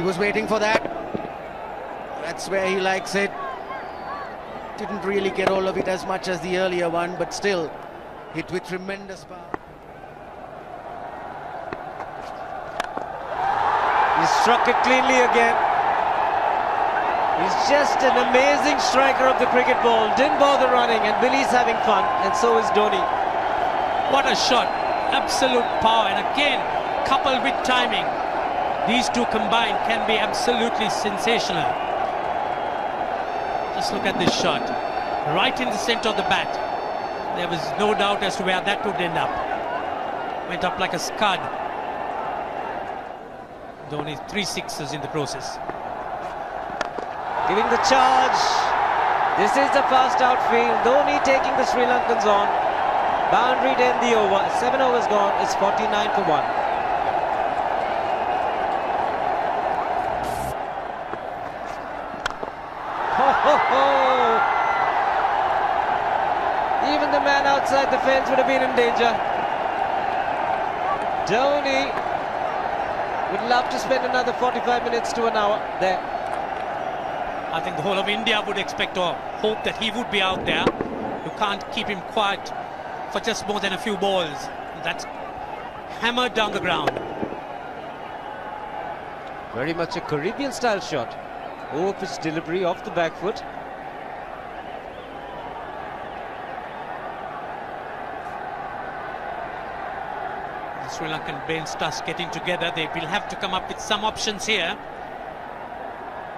He was waiting for that. That's where he likes it. Didn't really get all of it as much as the earlier one, but still hit with tremendous power. He struck it cleanly again. He's just an amazing striker of the cricket ball. Didn't bother running, and Billy's having fun, and so is Dhoni. What a shot. Absolute power, and again, coupled with timing, these two combined can be absolutely sensational. Just look at this shot. Right in the centre of the bat. There was no doubt as to where that would end up. Went up like a scud. Dhoni 3 sixes in the process. Giving the charge. This is the fast outfield. Dhoni taking the Sri Lankans on. Boundary to end the over. 7 overs gone. It's 49 for 1. Ho, ho, ho. Even the man outside the fence would have been in danger. Dhoni would love to spend another 45 minutes to an hour there. I think the whole of India would expect or hope that he would be out there. You can't keep him quiet for just more than a few balls. That's hammered down the ground. Very much a Caribbean style shot. Over pitch delivery off the back foot. The Sri Lankan bench starts getting together. They will have to come up with some options here.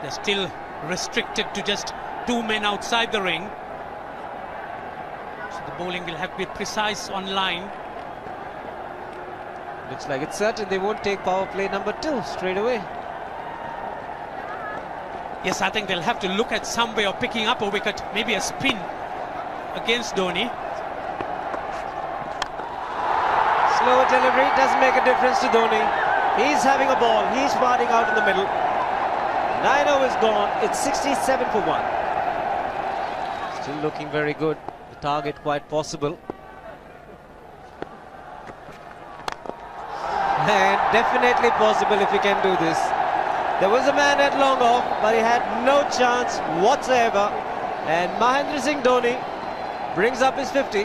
They're still restricted to just 2 men outside the ring. So the bowling will have to be precise on line. Looks like it's certain they won't take power play number 2 straight away. Yes, I think they'll have to look at some way of picking up a wicket, maybe a spin against Dhoni. Slower delivery doesn't make a difference to Dhoni. He's having a ball. He's parting out in the middle. 9 overs gone. It's 67 for 1. Still looking very good. The target quite possible. And definitely possible if he can do this. There was a man at long off, but he had no chance whatsoever. And Mahendra Singh Dhoni brings up his 50.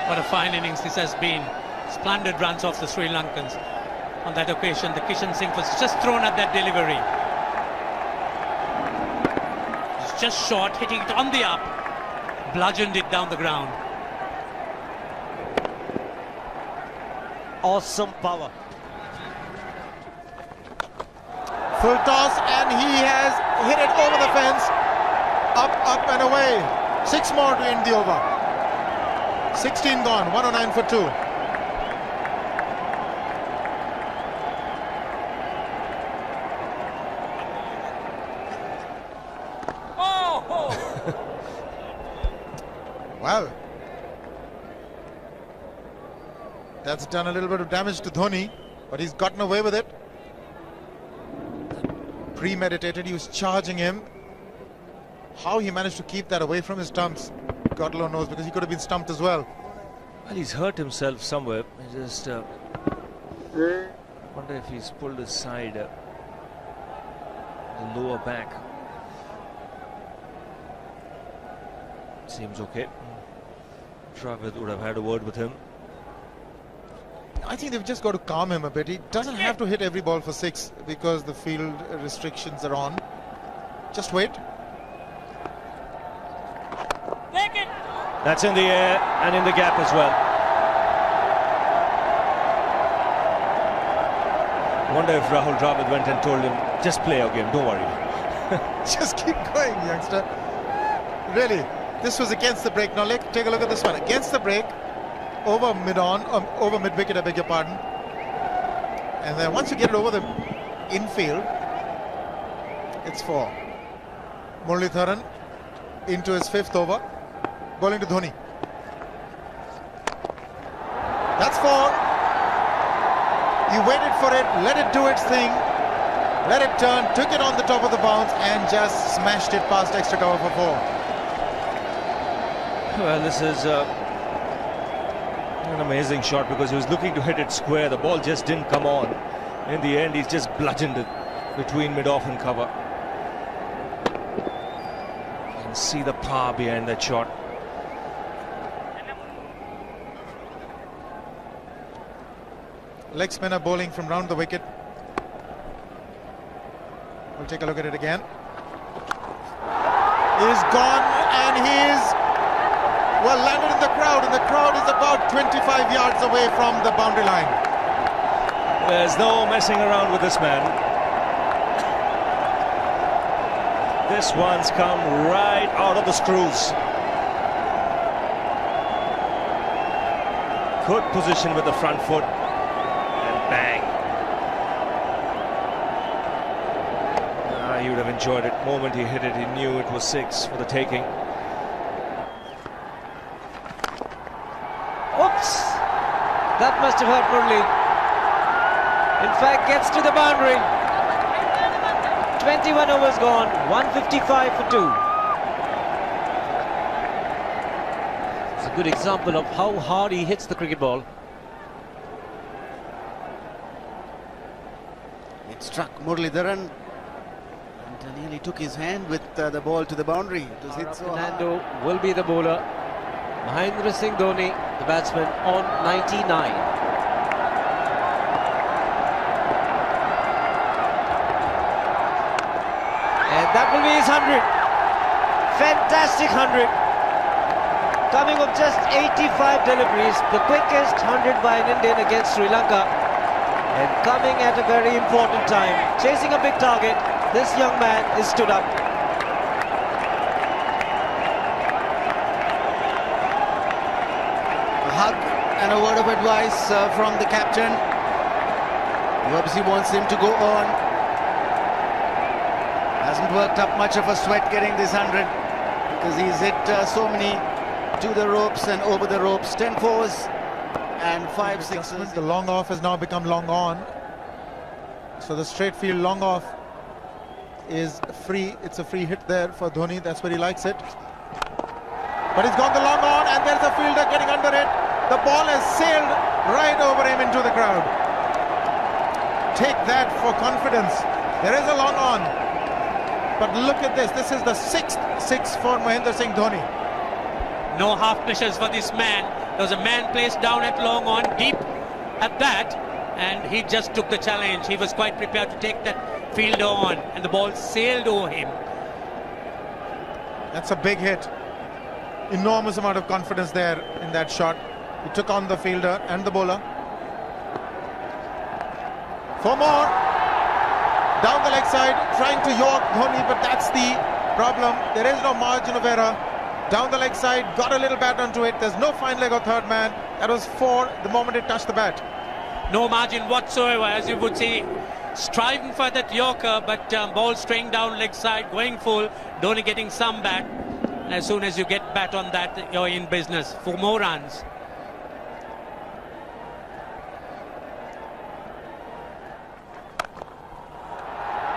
What a fine innings this has been. Splendid runs off the Sri Lankans. On that occasion, the Kishan Singh was just thrown at that delivery. It's just short, hitting it on the up, bludgeoned it down the ground. Awesome power. Full toss, and he has hit it over the fence. Up, up and away. 6 more to end the over. 16 gone, 109 for 2. Oh! Well, that's done a little bit of damage to Dhoni, but he's gotten away with it. Premeditated, he was charging him. How he managed to keep that away from his stumps, God alone knows, because he could have been stumped as well. Well, he's hurt himself somewhere. I just wonder if he's pulled his side, the lower back. Seems okay. Travis would have had a word with him. I think they've just got to calm him a bit. He doesn't have to hit every ball for 6 because the field restrictions are on. Just wait. That's in the air and in the gap as well. Wonder if Rahul Dravid went and told him, just play our game, don't worry. Just keep going, youngster. Really, this was against the break. Now take a look at this one. Against the break, over mid-wicket, I beg your pardon. And then once you get it over the infield, it's 4. Muralitharan into his 5th over. Bowling to Dhoni. That's 4. He waited for it, let it do its thing, let it turn, took it on the top of the bounce and just smashed it past extra cover for 4. Well, this is an amazing shot because he was looking to hit it square. The ball just didn't come on. In the end, he's just bludgeoned it. between mid-off and cover. You can see the power behind that shot. Leg spinner bowling from round the wicket. We'll take a look at it again. He's gone and he's, well, landed in the crowd, and the crowd is about 25 yards away from the boundary line. There's no messing around with this man. This one's come right out of the screws. Good position with the front foot. And bang. He would have enjoyed it. The moment he hit it, he knew it was 6 for the taking. Oops! That must have hurt Murli. In fact, gets to the boundary. 21 overs gone, 155 for 2. It's a good example of how hard he hits the cricket ball. It struck Muralidharan and nearly took his hand with the ball to the boundary. It was hit so hard. Fernando will be the bowler. Mahendra Singh Dhoni, the batsman, on 99. And that will be his 100. Fantastic 100. Coming of just 85 deliveries, the quickest 100 by an Indian against Sri Lanka. And coming at a very important time, chasing a big target, this young man is stood up. A hug and a word of advice from the captain. He obviously wants him to go on. Hasn't worked up much of a sweat getting this 100 because he's hit so many to the ropes and over the ropes. 10 fours and 5 sixes. The long off has now become long on. So the straight field long off is free. It's a free hit there for Dhoni. That's where he likes it. But he's gone the long on, and there's a fielder getting under it. The ball has sailed right over him into the crowd. Take that for confidence. There is a long on. But look at this. This is the 6th 6 for Mahendra Singh Dhoni. No half measures for this man. There was a man placed down at long on, deep at that, and he just took the challenge. He was quite prepared to take that fielder on, and the ball sailed over him. That's a big hit. Enormous amount of confidence there in that shot. He took on the fielder and the bowler. 4 more. Down the leg side, trying to york Dhoni, but that's the problem. There is no margin of error. Down the leg side, got a little bat onto it. There's no fine leg or third man. That was 4 the moment it touched the bat. No margin whatsoever, as you would see. Striving for that yorker, but ball straying down leg side, going full. Dhoni getting some bat. And as soon as you get bat on that, you're in business for more runs.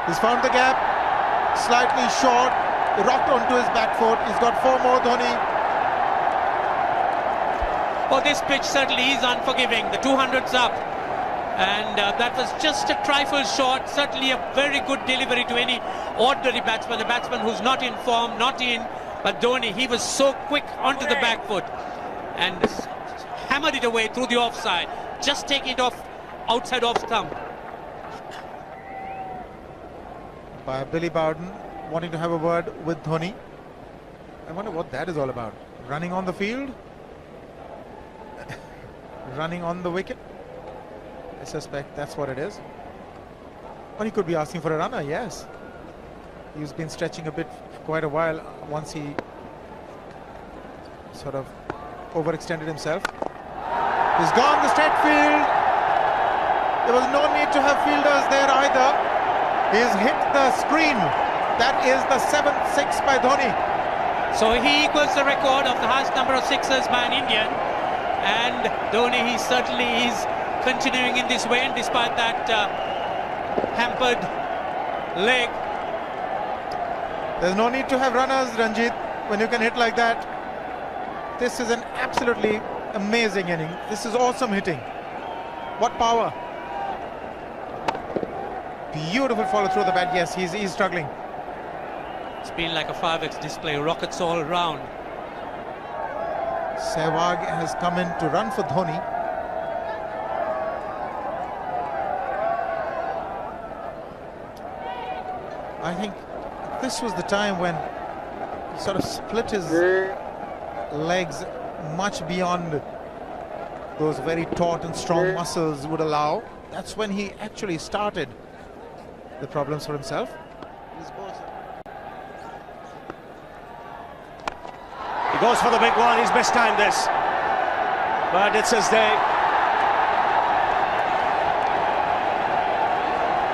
He's found the gap, slightly short, rocked onto his back foot. He's got 4 more, Dhoni. Oh, this pitch certainly is unforgiving. The 200's up. And that was just a trifle short. Certainly a very good delivery to any ordinary batsman. A batsman who's not in form, not in. But Dhoni, he was so quick onto the back foot and hammered it away through the offside. Just taking it off outside off stump. By Billy Bowden wanting to have a word with Dhoni. I wonder what that is all about. Running on the field? Running on the wicket? I suspect that's what it is. Or he could be asking for a runner, yes. He's been stretching a bit for quite a while once he sort of overextended himself. He's gone the straight field. There was no need to have fielders there either. He's hit the screen. That is the 7th 6 by Dhoni. So he equals the record of the highest number of sixes by an Indian. And Dhoni, he certainly is continuing in this way, and despite that hampered leg. There's no need to have runners, Ranjit, when you can hit like that. This is an absolutely amazing inning. This is awesome hitting. What power. Beautiful follow through the bat. Yes, he's struggling. It's been like a 5x display, rockets all around. Sehwag has come in to run for Dhoni. I think this was the time when he sort of split his legs much beyond those very taut and strong muscles would allow. That's when he actually started the problems for himself. He goes for the big one. He's mistimed this, but it's his day.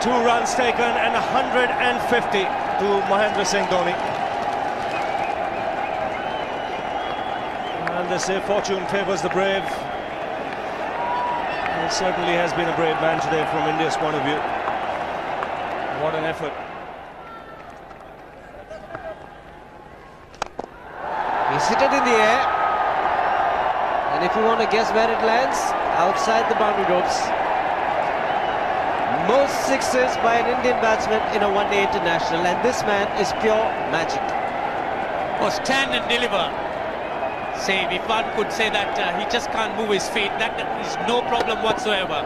2 runs taken and 150 to Mahendra Singh Dhoni. And they say fortune favours the brave. It certainly has been a brave man today from India's point of view. What an effort. He's hit it in the air, and if you want to guess where it lands, outside the boundary ropes. Most sixes by an Indian batsman in a one-day international, and this man is pure magic. Oh, stand and deliver. Say, if one could say that he just can't move his feet, that is no problem whatsoever.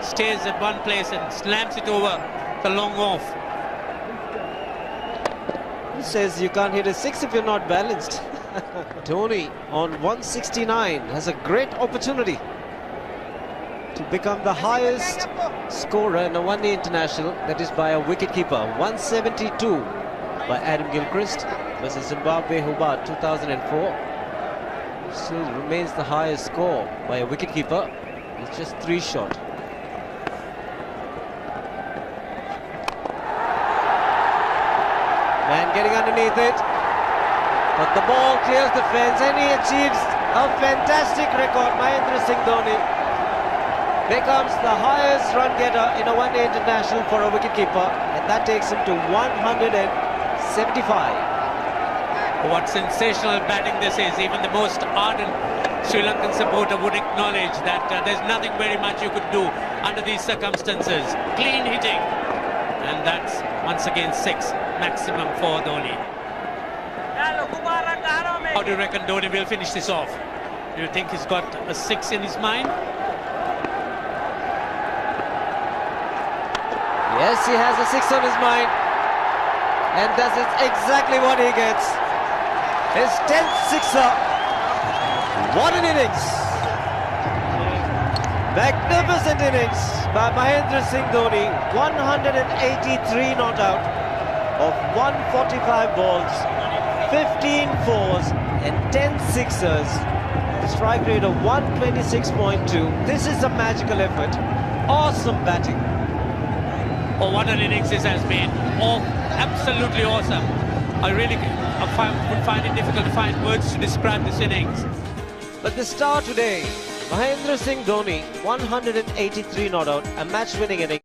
Stays at one place and slams it over the long off. He says you can't hit a 6 if you're not balanced. Dhoni on 169 has a great opportunity to become the highest scorer in a one-day international, that is by a wicketkeeper. 172 by Adam Gilchrist versus Zimbabwe Hobart 2004. Still remains the highest score by a wicketkeeper. It's just 3 short. Man getting underneath it, but the ball clears the fence and he achieves a fantastic record. Mahendra Singh Dhoni becomes the highest run getter in a one-day international for a wicketkeeper, and that takes him to 175. What sensational batting this is. Even the most ardent Sri Lankan supporter would acknowledge that there's nothing very much you could do under these circumstances. Clean hitting, and that's once again 6 maximum for Dhoni. How do you reckon Dhoni will finish this off? Do you think he's got a 6 in his mind? Yes, he has a 6 on his mind, and that is exactly what he gets. His 10th sixer. What an innings! Magnificent innings by Mahendra Singh Dhoni. 183 not out of 145 balls, 15 fours and 10 sixers. Strike rate of 126.2. This is a magical effort. Awesome batting. Oh, what an innings this has been. Oh, absolutely awesome. I really would find it difficult to find words to describe this innings. But the star today, Mahendra Singh Dhoni, 183 not out, a match-winning innings.